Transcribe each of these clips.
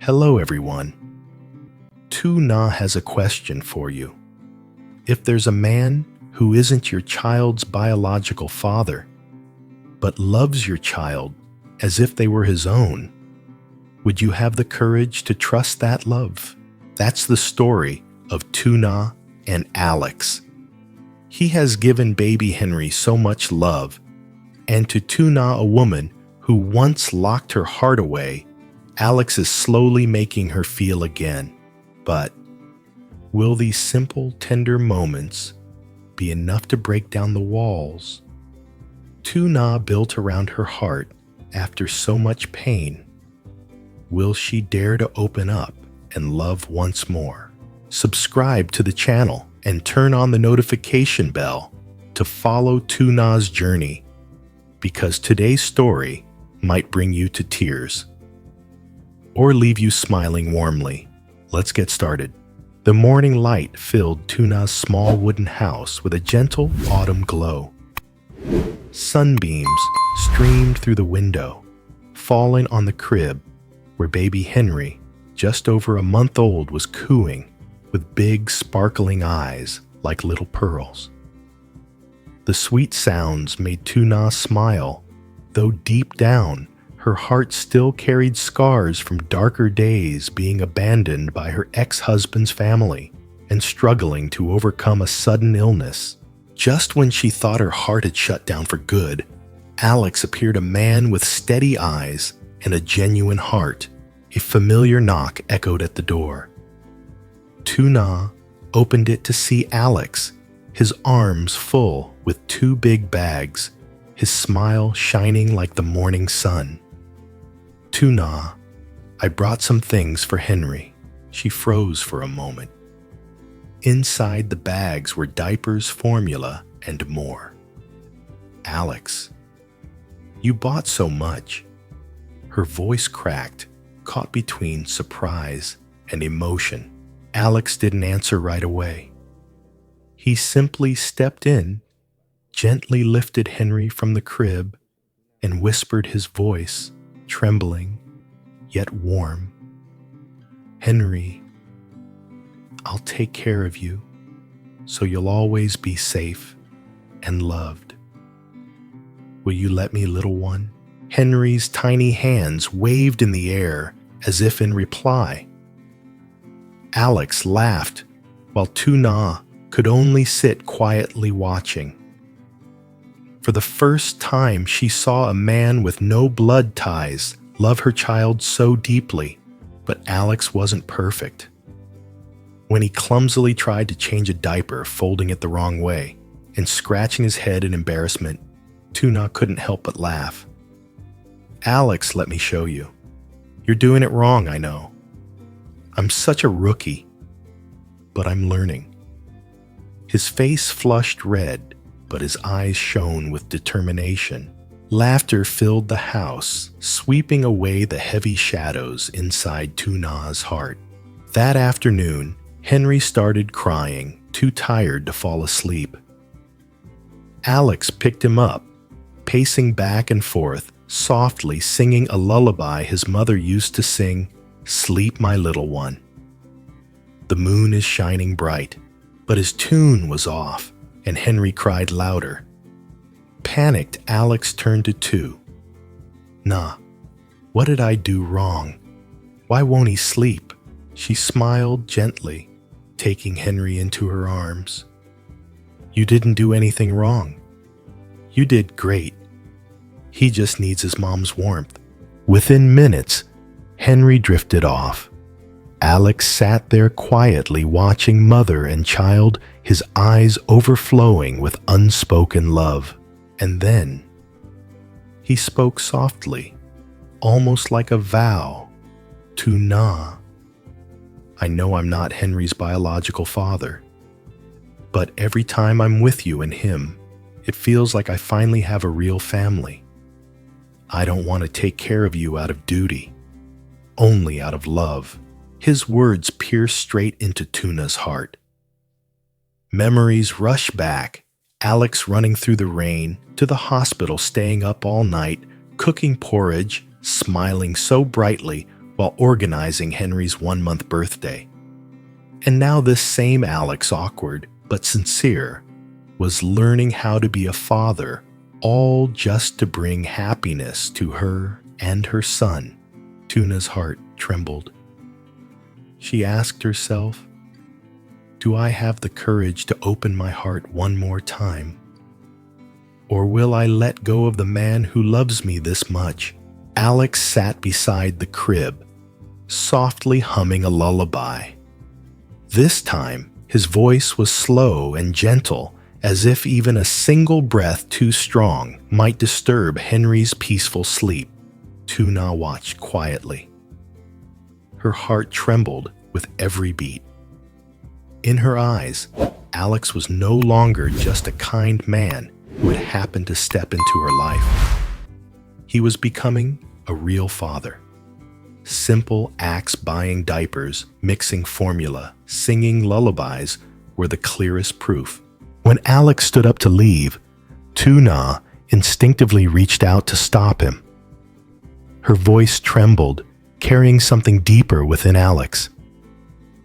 Hello, everyone. Tuna has a question for you. If there's a man who isn't your child's biological father, but loves your child as if they were his own, would you have the courage to trust that love? That's the story of Tuna and Alex. He has given baby Henry so much love, and to Tuna, a woman who once locked her heart away, Alex is slowly making her feel again. But will these simple, tender moments be enough to break down the walls Tuna built around her heart after so much pain? Will she dare to open up and love once more? Subscribe to the channel and turn on the notification bell to follow Tuna's journey, because today's story might bring you to tears or leave you smiling warmly. Let's get started. The morning light filled Tuna's small wooden house with a gentle autumn glow. Sunbeams streamed through the window, falling on the crib where baby Henry, just over a month old, was cooing with big sparkling eyes like little pearls. The sweet sounds made Tuna smile, though deep down her heart still carried scars from darker days being abandoned by her ex-husband's family and struggling to overcome a sudden illness. Just when she thought her heart had shut down for good, Alex appeared, a man with steady eyes and a genuine heart. A familiar knock echoed at the door. Tuna opened it to see Alex, his arms full with two big bags, his smile shining like the morning sun. "Tuna, I brought some things for Henry." She froze for a moment. Inside the bags were diapers, formula, and more. "Alex, you bought so much." Her voice cracked, caught between surprise and emotion. Alex didn't answer right away. He simply stepped in, gently lifted Henry from the crib, and whispered, his voice trembling yet warm, "Henry, I'll take care of you, so you'll always be safe and loved. Will you let me, little one?" Henry's tiny hands waved in the air as if in reply. Alex laughed, while Tuna could only sit quietly watching. For the first time, she saw a man with no blood ties love her child so deeply, but Alex wasn't perfect. When he clumsily tried to change a diaper, folding it the wrong way, and scratching his head in embarrassment, Tuna couldn't help but laugh. "Alex, let me show you. You're doing it wrong, I know. I'm such a rookie, but I'm learning." His face flushed red, but his eyes shone with determination. Laughter filled the house, sweeping away the heavy shadows inside Tuna's heart. That afternoon, Henry started crying, too tired to fall asleep. Alex picked him up, pacing back and forth, softly singing a lullaby his mother used to sing, "Sleep, my little one." The moon is shining bright, but his tune was off, and Henry cried louder. Panicked, Alex turned to Tuna. "What did I do wrong? Why won't he sleep?" She smiled gently, taking Henry into her arms. "You didn't do anything wrong. You did great. He just needs his mom's warmth." Within minutes, Henry drifted off. Alex sat there quietly watching mother and child, his eyes overflowing with unspoken love. And then he spoke softly, almost like a vow. "Tuna, I know I'm not Henry's biological father, but every time I'm with you and him, it feels like I finally have a real family. I don't want to take care of you out of duty, only out of love." His words pierced straight into Tuna's heart. Memories rushed back, Alex running through the rain, to the hospital, staying up all night, cooking porridge, smiling so brightly while organizing Henry's 1-month birthday. And now this same Alex, awkward but sincere, was learning how to be a father, all just to bring happiness to her and her son. Tuna's heart trembled. She asked herself, "Do I have the courage to open my heart one more time? Or will I let go of the man who loves me this much?" Alex sat beside the crib, softly humming a lullaby. This time, his voice was slow and gentle, as if even a single breath too strong might disturb Henry's peaceful sleep. Tuna watched quietly. Her heart trembled with every beat. In her eyes, Alex was no longer just a kind man who had happened to step into her life. He was becoming a real father. Simple acts, buying diapers, mixing formula, singing lullabies were the clearest proof. When Alex stood up to leave, Tuna instinctively reached out to stop him. Her voice trembled, carrying something deeper within Alex.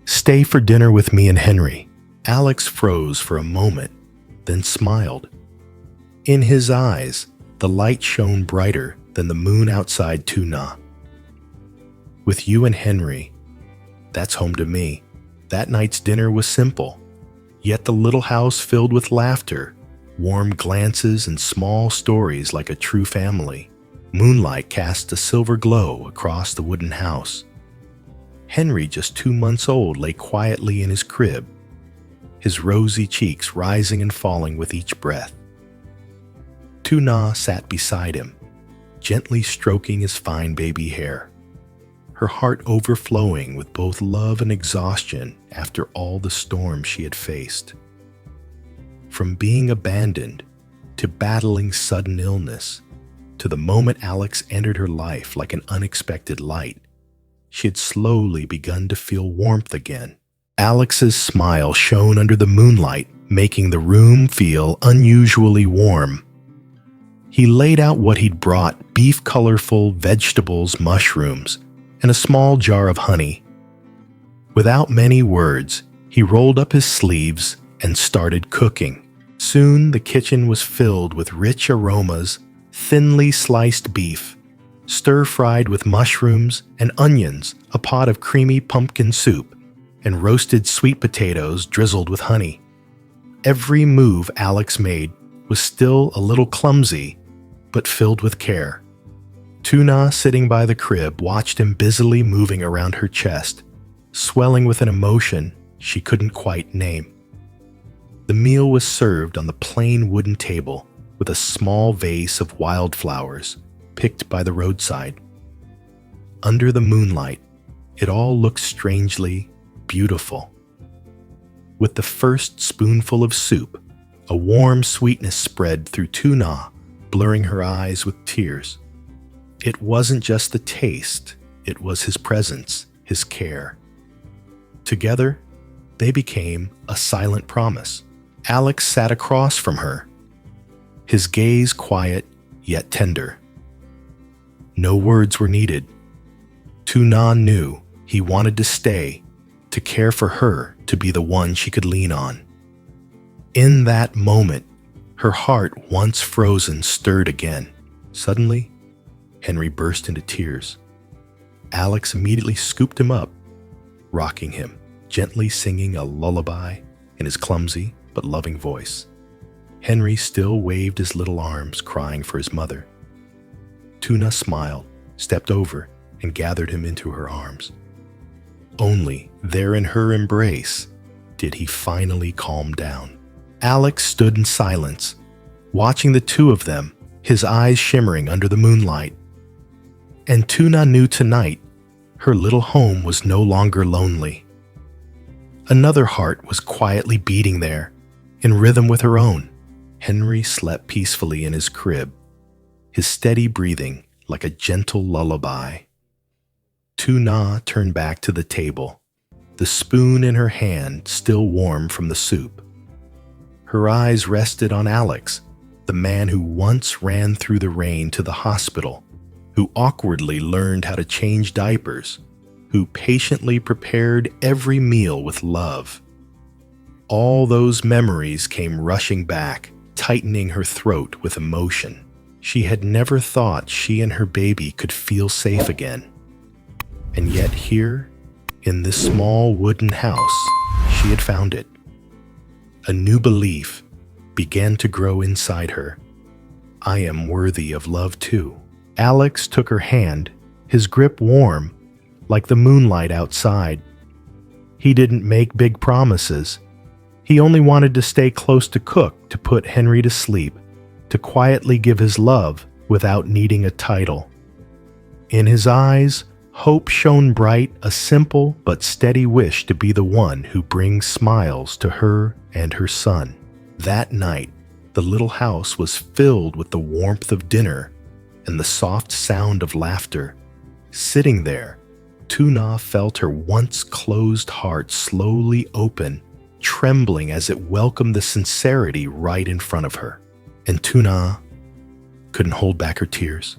"Stay for dinner with me and Henry." Alex froze for a moment, then smiled. In his eyes, the light shone brighter than the moon outside Tuna. "With you and Henry, that's home to me." That night's dinner was simple, yet the little house filled with laughter, warm glances, and small stories like a true family. Moonlight cast a silver glow across the wooden house. Henry, just 2 months old, lay quietly in his crib, his rosy cheeks rising and falling with each breath. Tuna sat beside him, gently stroking his fine baby hair, her heart overflowing with both love and exhaustion after all the storms she had faced. From being abandoned to battling sudden illness, to the moment Alex entered her life like an unexpected light, she had slowly begun to feel warmth again. Alex's smile shone under the moonlight, making the room feel unusually warm. He laid out what he'd brought: beef, colorful vegetables, mushrooms, and a small jar of honey. Without many words, he rolled up his sleeves and started cooking. Soon the kitchen was filled with rich aromas: thinly sliced beef, stir-fried with mushrooms and onions, a pot of creamy pumpkin soup, and roasted sweet potatoes drizzled with honey. Every move Alex made was still a little clumsy, but filled with care. Tuna, sitting by the crib, watched him busily moving around her chest, swelling with an emotion she couldn't quite name. The meal was served on the plain wooden table with a small vase of wildflowers picked by the roadside. Under the moonlight, it all looked strangely beautiful. With the first spoonful of soup, a warm sweetness spread through Tuna, blurring her eyes with tears. It wasn't just the taste, it was his presence, his care. Together, they became a silent promise. Alex sat across from her, his gaze quiet yet tender. No words were needed. Tuna knew he wanted to stay, to care for her, to be the one she could lean on. In that moment, her heart, once frozen, stirred again. Suddenly, Henry burst into tears. Alex immediately scooped him up, rocking him, gently singing a lullaby in his clumsy but loving voice. Henry still waved his little arms, crying for his mother. Tuna smiled, stepped over, and gathered him into her arms. Only there in her embrace did he finally calm down. Alex stood in silence, watching the two of them, his eyes shimmering under the moonlight. And Tuna knew tonight her little home was no longer lonely. Another heart was quietly beating there, in rhythm with her own. Henry slept peacefully in his crib, his steady breathing like a gentle lullaby. Tuna turned back to the table, the spoon in her hand still warm from the soup. Her eyes rested on Alex, the man who once ran through the rain to the hospital, who awkwardly learned how to change diapers, who patiently prepared every meal with love. All those memories came rushing back, tightening her throat with emotion. She had never thought she and her baby could feel safe again. And yet here, in this small wooden house, she had found it. A new belief began to grow inside her. I am worthy of love too. Alex took her hand, his grip warm, like the moonlight outside. He didn't make big promises. He only wanted to stay close to Cook to put Henry to sleep, to quietly give his love without needing a title. In his eyes, hope shone bright, a simple but steady wish to be the one who brings smiles to her and her son. That night, the little house was filled with the warmth of dinner and the soft sound of laughter. Sitting there, Tuna felt her once closed heart slowly open, trembling as it welcomed the sincerity right in front of her. And Tuna couldn't hold back her tears,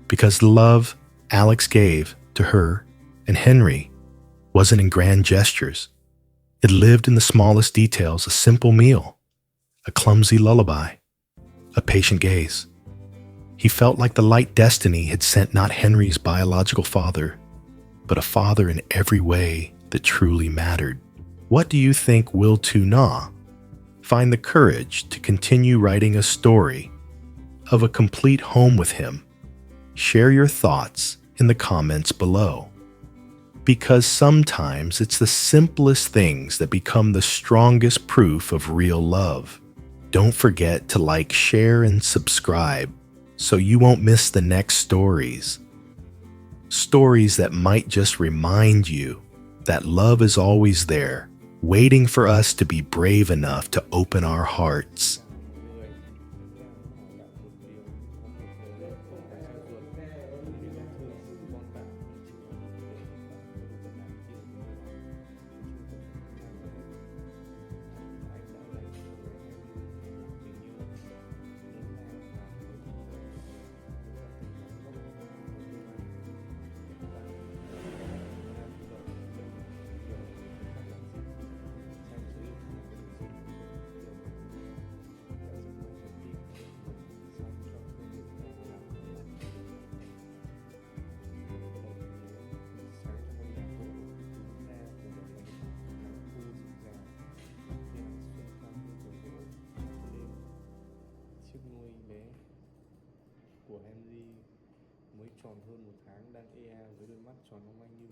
because the love Alex gave to her and Henry wasn't in grand gestures. It lived in the smallest details: a simple meal, a clumsy lullaby, a patient gaze. He felt like the light destiny had sent not Henry's biological father, but a father in every way that truly mattered. What do you think will Tuna find the courage to continue writing a story of a complete home with him? Share your thoughts in the comments below. Because sometimes it's the simplest things that become the strongest proof of real love. Don't forget to like, share, and subscribe so you won't miss the next stories. Stories that might just remind you that love is always there, waiting for us to be brave enough to open our hearts. Của Henry mới tròn hơn 1 tháng đang ê a với đôi mắt tròn long lanh như